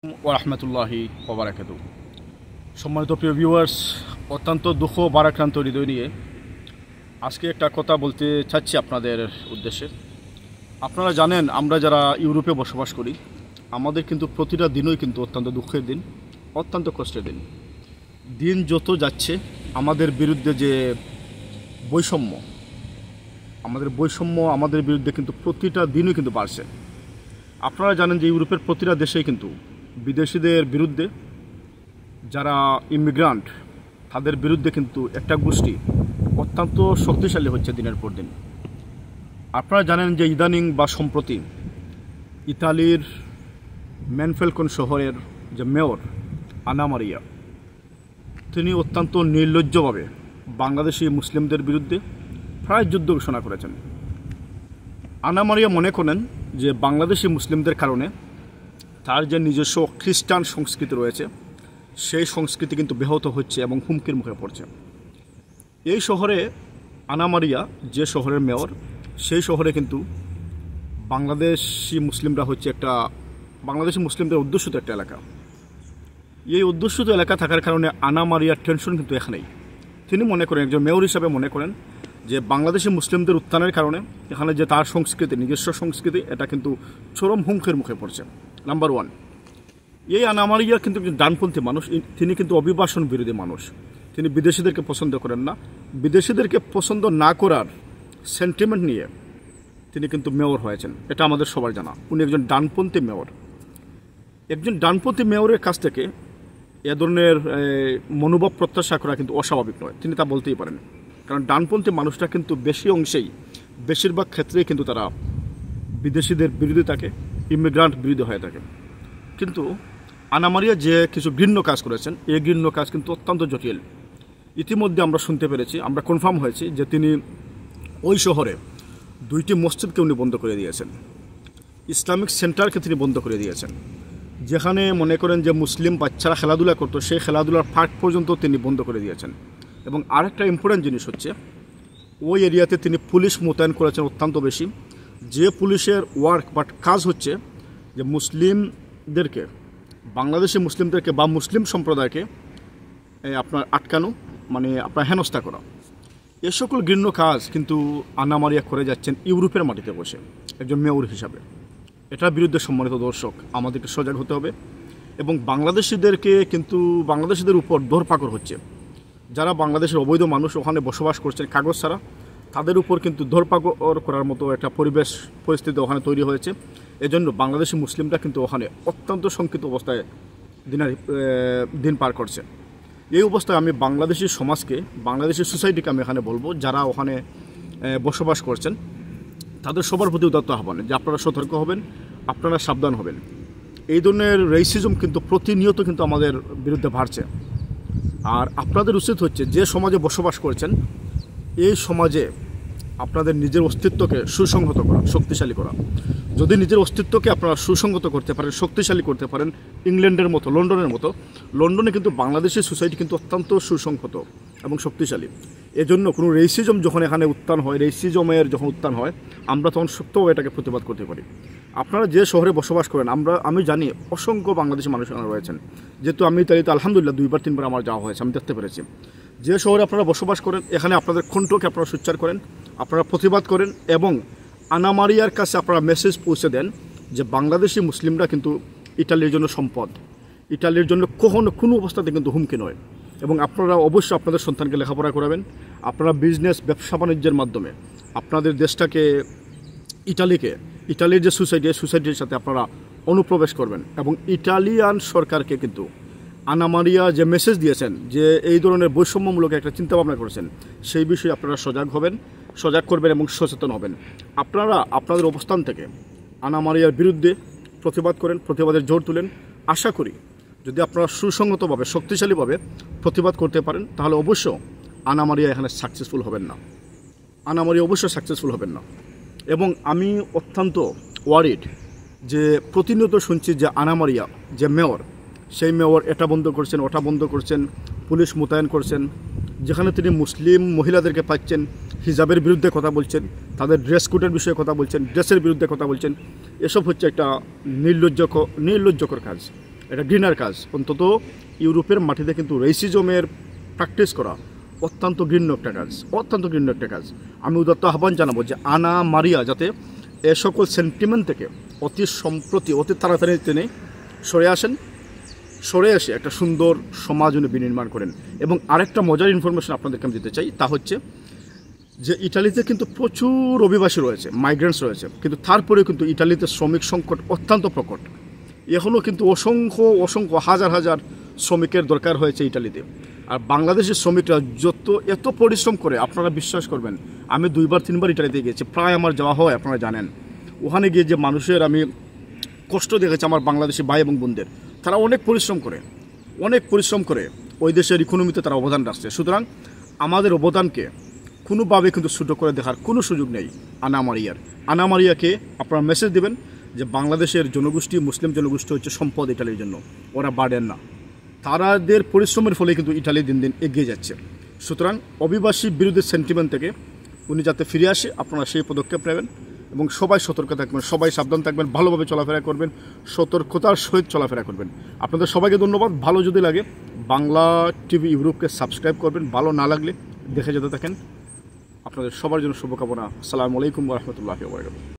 ওরহমতুল্লাহি ওবারাকাতু। সম্মানিত প্রিয় ভিউয়ার্স, অত্যন্ত দুঃখ ভারাক্রান্ত হৃদয় নিয়ে আজকে একটা কথা বলতে চাচ্ছি আপনাদের উদ্দেশ্যে। আপনারা জানেন, আমরা যারা ইউরোপে বসবাস করি, আমাদের কিন্তু প্রতিটা দিনই কিন্তু অত্যন্ত দুঃখের দিন, অত্যন্ত কষ্টের দিন। দিন যত যাচ্ছে আমাদের বিরুদ্ধে যে বৈষম্য, আমাদের বিরুদ্ধে কিন্তু প্রতিটা দিনই কিন্তু বাড়ছে। আপনারা জানেন যে ইউরোপের প্রতিটা দেশেই কিন্তু বিদেশিদের বিরুদ্ধে, যারা ইমিগ্রান্ট, তাদের বিরুদ্ধে কিন্তু একটা গোষ্ঠী অত্যন্ত শক্তিশালী হচ্ছে দিনের পর দিন। আপনারা জানেন যে ইদানিং বা সম্প্রতি ইতালির ম্যানফেলকন শহরের যে মেয়র আনা মারিয়া, তিনি অত্যন্ত নির্লজ্জভাবে বাংলাদেশি মুসলিমদের বিরুদ্ধে প্রায় যুদ্ধ ঘোষণা করেছেন। আনা মারিয়া মনে করেন যে বাংলাদেশি মুসলিমদের কারণে তার যে নিজস্ব খ্রিস্টান সংস্কৃতি রয়েছে, সেই সংস্কৃতি কিন্তু ব্যাহত হচ্ছে এবং হুমকির মুখে পড়ছে। এই শহরে আনা মারিয়া যে শহরের মেয়র, সেই শহরে কিন্তু বাংলাদেশি মুসলিমদের অধ্যুষিত একটা এলাকা। এই অধ্যুষিত এলাকা থাকার কারণে আনা মারিয়ার টেনশন কিন্তু এখানেই। তিনি মনে করেন, একজন মেয়র হিসাবে মনে করেন যে বাংলাদেশি মুসলিমদের উত্থানের কারণে এখানে যে তার সংস্কৃতি, নিজস্ব সংস্কৃতি, এটা কিন্তু চরম হুমকির মুখে পড়ছে। নাম্বার ওয়ান, এই আনা মারিয়া কিন্তু একজন ডানপন্থী মানুষ। তিনি কিন্তু অভিবাসন বিরোধী মানুষ। তিনি বিদেশিদেরকে পছন্দ করেন না। বিদেশিদেরকে পছন্দ না করার সেন্টিমেন্ট নিয়ে তিনি কিন্তু মেয়র হয়েছেন, এটা আমাদের সবার জানা। উনি একজন ডানপন্থী মেয়র। একজন ডানপন্থী মেয়রের কাছ থেকে এ ধরনের মনোভাব প্রত্যাশা করা কিন্তু অস্বাভাবিক নয়, তিনি তা বলতেই পারেন। কারণ ডানপন্থী মানুষটা কিন্তু বেশিরভাগ ক্ষেত্রেই কিন্তু তারা বিদেশিদের বিরোধী থাকে, ইমিগ্রান্ট বিরোধী হয়ে থাকে। কিন্তু আনা মারিয়া যে কিছু ঘৃণ্য কাজ করেছেন, এই ঘৃণ্য কাজ কিন্তু অত্যন্ত জটিল। ইতিমধ্যে আমরা শুনতে পেরেছি, আমরা কনফার্ম হয়েছি যে তিনি ওই শহরে 2টি মসজিদকে উনি বন্ধ করে দিয়েছেন, ইসলামিক সেন্টারকে তিনি বন্ধ করে দিয়েছেন। যেখানে মনে করেন যে মুসলিম বাচ্চারা খেলাধুলা করতো, সেই খেলাধুলার পার্ক পর্যন্ত তিনি বন্ধ করে দিয়েছেন। এবং আরেকটা ইম্পর্টেন্ট জিনিস হচ্ছে, ওই এরিয়াতে তিনি পুলিশ মোতায়েন করেছেন অত্যন্ত বেশি। যে পুলিশের কাজ হচ্ছে যে মুসলিমদেরকে, বাংলাদেশি মুসলিমদেরকে বা মুসলিম সম্প্রদায়কে আপনার আটকানো, মানে আপনার হেনস্থা করা। এ সকল ঘৃণ্য কাজ কিন্তু আনা মারিয়া করে যাচ্ছেন ইউরোপের মাটিতে বসে একজন মেয়র হিসাবে। এটার বিরুদ্ধে সম্মানিত দর্শক আমাদেরকে সজাগ হতে হবে। এবং বাংলাদেশিদের উপর ধরপাকড় হচ্ছে। যারা বাংলাদেশের অবৈধ মানুষ ওখানে বসবাস করছেন কাগজ ছাড়া, তাদের উপর কিন্তু ধরপাকড় করার মতো একটা পরিস্থিতি ওখানে তৈরি হয়েছে। এজন্য বাংলাদেশি মুসলিমরা কিন্তু ওখানে অত্যন্ত শঙ্কিত অবস্থায় দিন পার করছে। এই অবস্থায় আমি বাংলাদেশি সমাজকে, বাংলাদেশি সোসাইটিকে আমি এখানে বলবো, যারা ওখানে বসবাস করছেন, তাদের সবার প্রতি উদাত্ত আহ্বান যে আপনারা সতর্ক হবেন, আপনারা সাবধান হবেন। এই ধরনের রেসিজম কিন্তু প্রতিনিয়ত কিন্তু আমাদের বিরুদ্ধে বাড়ছে। আর আপনাদের উচিত হচ্ছে, যে সমাজে বসবাস করছেন, এই সমাজে আপনাদের নিজের অস্তিত্বকে সুসংহত করা, শক্তিশালী করা। যদি নিজের অস্তিত্বকে আপনারা সুসংহত করতে পারেন, শক্তিশালী করতে পারেন, ইংল্যান্ডের মতো, লন্ডনের মতো, লন্ডনে কিন্তু বাংলাদেশের সোসাইটি কিন্তু অত্যন্ত সুসংহত এবং শক্তিশালী। এজন্য কোনো রেসিজম যখন এখানে রেসিজমের যখন উত্থান হয়, আমরা তখন শক্তভাবে এটাকে প্রতিবাদ করতে পারি। আপনারা যে শহরে বসবাস করেন, আমি জানি অসংখ্য বাংলাদেশি মানুষ এখানে রয়েছেন। যেহেতু আমি ইতালিতে আলহামদুলিল্লাহ 2-3বার আমার যাওয়া হয়েছে, আমি দেখতে পেরেছি। যে শহরে আপনারা বসবাস করেন, এখানে আপনাদের কণ্ঠকে আপনারা সোচ্চার করেন, আপনারা প্রতিবাদ করেন এবং আনা মারিয়ার কাছে আপনারা মেসেজ পৌঁছে দেন যে বাংলাদেশি মুসলিমরা কিন্তু ইটালির জন্য সম্পদ, ইটালির জন্য কোনো অবস্থাতে কিন্তু হুমকি নয়। এবং আপনারা অবশ্যই আপনাদের সন্তানকে লেখাপড়া করাবেন। আপনারা বিজনেস, ব্যবসা বাণিজ্যের মাধ্যমে আপনাদের দেশটাকে, ইটালির যে সোসাইটির সাথে আপনারা অনুপ্রবেশ করবেন। এবং ইটালিয়ান সরকারকে কিন্তু আনা মারিয়া যে মেসেজ দিয়েছেন, যে এই ধরনের বৈষম্যমূলক একটা চিন্তাভাবনা করেছেন, সেই বিষয়ে আপনারা সজাগ করবেন এবং সচেতন হবেন। আপনারা আপনাদের অবস্থান থেকে আনা মারিয়ার বিরুদ্ধে প্রতিবাদ করেন, প্রতিবাদের জোর তুলেন। আশা করি যদি আপনারা সুসংহতভাবে, শক্তিশালীভাবে প্রতিবাদ করতে পারেন, তাহলে অবশ্য আনা মারিয়া এখানে সাকসেসফুল হবেন না। এবং আমি অত্যন্ত ওয়ারিড যে প্রতিনিয়ত শুনছি যে আনা মারিয়া যে মেয়র, সেই মেয়র এটা বন্ধ করছেন, ওটা বন্ধ করছেন, পুলিশ মোতায়েন করছেন। যেখানে তিনি মুসলিম মহিলাদেরকে পাচ্ছেন, হিজাবের বিরুদ্ধে কথা বলছেন, তাদের ড্রেস কোডের বিষয়ে কথা বলছেন, ড্রেসের বিরুদ্ধে কথা বলছেন। এসব হচ্ছে একটা নির্লজ্জকর কাজ। এটা ঘৃণার কাজ। অন্তত ইউরোপের মাটিতে কিন্তু রেসিজমের প্র্যাকটিস করা অত্যন্ত ঘৃণ্য একটা কাজ, অত্যন্ত ঘৃণ্য একটা কাজ। আমি উদাত্ত আহ্বান জানাবো যে আনা মারিয়া যাতে এ সকল সেন্টিমেন্ট থেকে অতি সম্প্রতি অতি তাড়াতাড়ি তিনি সরে এসে একটা সুন্দর সমাজ উনি বিনির্মাণ করেন। এবং আরেকটা মজার ইনফরমেশন আপনাদেরকে আমি দিতে চাই, তা হচ্ছে যে ইটালিতে কিন্তু প্রচুর অভিবাসী রয়েছে, মাইগ্রেন্টস রয়েছে, কিন্তু তারপরেও কিন্তু ইটালিতে শ্রমিক সংকট অত্যন্ত প্রকট। এখনও কিন্তু অসংখ্য হাজার হাজার শ্রমিকের দরকার হয়েছে ইটালিতে। আর বাংলাদেশের শ্রমিকরা এত পরিশ্রম করে, আপনারা বিশ্বাস করবেন, আমি 2-3বার ইটালিতে গিয়েছি, প্রায় আমার যাওয়া হয়, আপনারা জানেন। ওখানে গিয়ে যে মানুষের আমি কষ্ট দেখেছি, আমার বাংলাদেশি ভাই এবং বোনদের, তারা অনেক পরিশ্রম করে ওই দেশের ইকোনমিতে তারা অবদান রাখছে। সুতরাং আমাদের অবদানকে কোনোভাবে কিন্তু ছোটো করে দেখার কোনো সুযোগ নেই। আনা মারিয়াকে আপনারা মেসেজ দেবেন যে বাংলাদেশের জনগোষ্ঠী, মুসলিম জনগোষ্ঠী হচ্ছে সম্পদ ইটালির জন্য, ওরা বাড়েন না। তারাদের পরিশ্রমের ফলে কিন্তু ইটালি দিন দিন এগিয়ে যাচ্ছে। সুতরাং অভিবাসী বিরোধী সেন্টিমেন্ট থেকে উনি যাতে ফিরে আসে, আপনারা সেই পদক্ষেপ নেবেন এবং সবাই সতর্ক থাকবেন, সবাই সাবধান থাকবেন, ভালোভাবে চলাফেরা করবেন, সতর্কতার সহিত চলাফেরা করবেন। আপনাদের সবাইকে ধন্যবাদ। ভালো যদি লাগে বাংলা টিভি ইউরোপকে সাবস্ক্রাইব করবেন, ভালো না লাগলে দেখে যেতে থাকেন। আপনাদের সবার জন্য শুভকামনা। আসসালামু আলাইকুম ওয়া রাহমাতুল্লাহি ওয়া বারাকাতুহু।